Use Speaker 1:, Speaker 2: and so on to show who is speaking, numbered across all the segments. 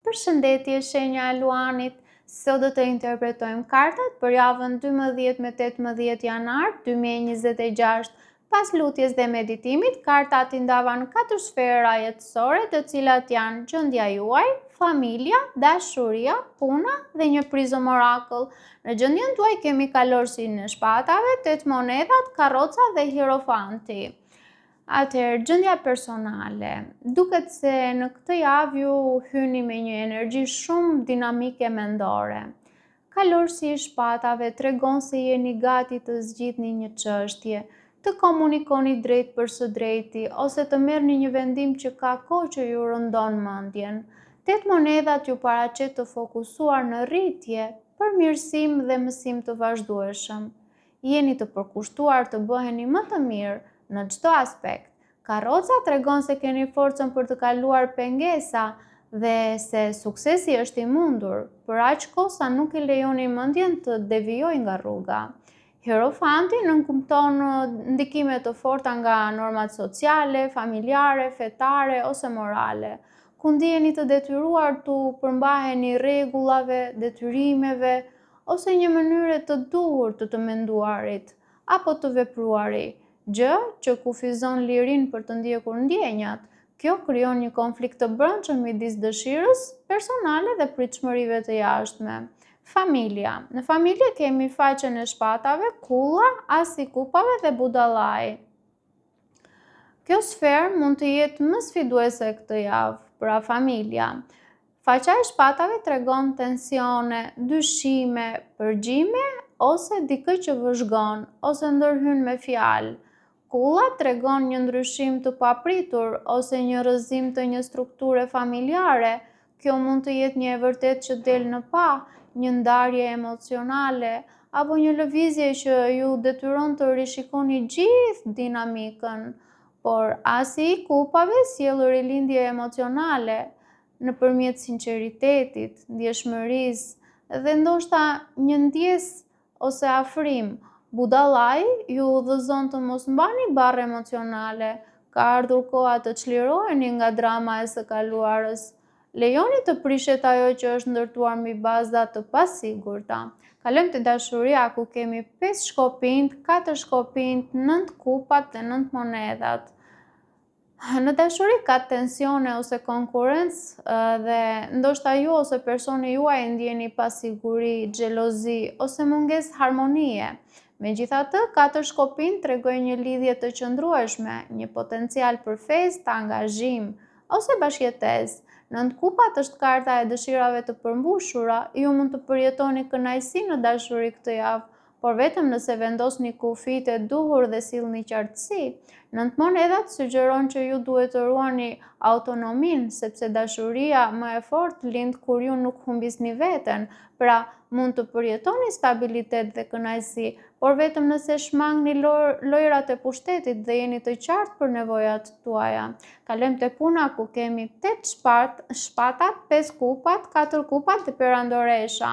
Speaker 1: Përshëndetje, shenja e Luanit. Sot do të interpretojmë kartat për javën 12 me 18 janar 2026. Pas lutjes dhe meditimit, kartat i ndavan 4 sfera jetësore, të cilat janë gjendja juaj, familja, dashuria, puna dhe një prizëm orakull. Në gjendjen tuaj kemi kalorësinë e shpatave, 8 monedat, karroca dhe hierofanti. Atëherë, gjendja personale. Duket se në këtë javë ju hyni me një energji shumë dinamike mendore. Kalorësi i shpatave tregon se jeni gati të zgjidhni një çështje, të komunikoni drejt për së drejti ose të merrni një vendim që ka kohë që ju rëndon mendjen. 8 monedat ju paraqet të fokusuar në rritje, përmirësim dhe mësim të vazhdueshëm. Jeni të përkushtuar të bëheni më të mirë në çdo aspekt. Karroca tregon se keni forcën për të kaluar pengesa dhe se suksesi është i mundur, për aq kohë sa nuk i lejoni mendjen të devijojë nga rruga. Hierofanti nënkupton ndikime të forta nga normat sociale, familjare, fetare ose morale, ku ndiheni të detyruar të përmbaheni rregullave, detyrimeve ose një mënyre të duhur të menduarit apo të vepruarit. Gjë që kufizon lirinë për të ndjekur ndjenjat. Kjo krijon një konflikt të brendshëm midis dëshirës personale dhe pritshmërive të jashtme. Familja. Në familje kemi faqen e shpatave, kulla, asi i kupave dhe budallai. Kjo sferë mund të jetë më sfiduese këtë javë, pra familja. Faqa e shpatave tregon tensione, dyshime, përgjime ose dikë që vëzhgon ose ndërhyn me fjalë. Kulla tregon një ndryshim të papritur ose një rrëzim të një strukture familjare. Kjo mund të jetë një e vërtetë që del në pa, një ndarje emocionale apo një lëvizje që ju detyron të rishikoni gjithë dinamikën. Por asi i kupave sjell rilindje emocionale nëpërmjet sinqeritetit, ndjeshmërisë dhe ndoshta një ndjesë ose afrim. Budallai ju udhëzon të mos mbani barre emocionale, ka ardhur koha të çliroheni nga drama e së kaluarës. Lejoni të prishet ajo që është ndërtuar mbi baza të pasigurta. Kalojmë te dashuria, ku kemi 5 shkopinjt, 4 shkopinjt, 9 kupat dhe 9 monedat. Në dashuri ka tensione ose konkurrencë dhe ndoshta ju ose personi juaj ndjeni pasiguri, xhelozi ose mungesë harmonie. Megjithatë, 4 shkopinjt tregojnë një lidhje të qëndrueshme, një potencial për festë, angazhim ose bashkëjetesë. 9 kupat është karta e dëshirave të përmbushura. Ju mund të përjetoni kënaqësi në dashuri këtë javë, por vetëm nëse vendosni kufijtë e duhur dhe sillni qartësi. 9 monedat sugjeron që ju duhet të ruani autonominë, sepse dashuria më e fortë lind kur ju nuk humbisni veten. Pra, mund të përjetoni stabilitet dhe kënaqësi, por vetëm nëse shmangni lojrat e pushtetit dhe jeni të qartë për nevojat tuaja. Kalojmë te puna, ku kemi 8 shpatat, 5 kupat, 4 kupat dhe perandoresha.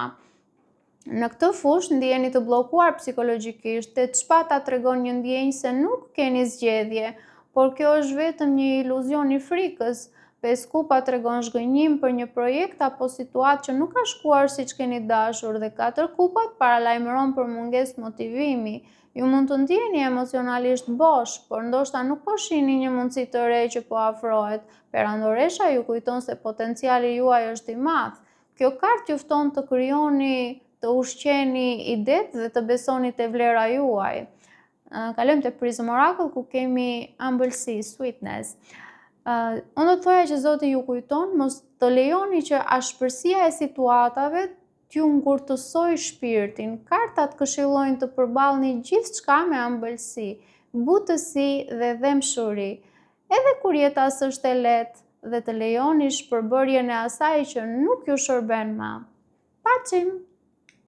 Speaker 1: Në këtë fushë ndiheni të bllokuar psikologjikisht. 8 shpata tregon një ndjenjë se nuk keni zgjedhje, por kjo është vetëm një iluzion i frikës. 5 kupa tregon zhgënjim për një projekt apo situatë që nuk ka shkuar siç keni dashur dhe 4 kupat paralajmëron për mungesë motivimi. Ju mund të ndjeni emocionalisht bosh, por ndoshta nuk po shihni një mundësi të re që po afrohet. Perandoresha ju kujton se potenciali juaj është i madh. Kjo kartë ju fton të krijoni, të ushqeni idetë dhe të besoni te vlera juaj. Kalojmë te prizëm orakull, ku kemi ëmbëlsi, sweetness. Unë do të thoja që Zoti ju kujton mos të lejoni që ashpërsia e situatave t'ju ngurtësojë shpirtin. Kartat këshillojnë të përballni gjithçka me ëmbëlsi, butësi dhe dhemshuri. Edhe kur jeta s'është e lehtë dhe të lejoni shpërbërjen e asaj që nuk ju shërben më. Paçim!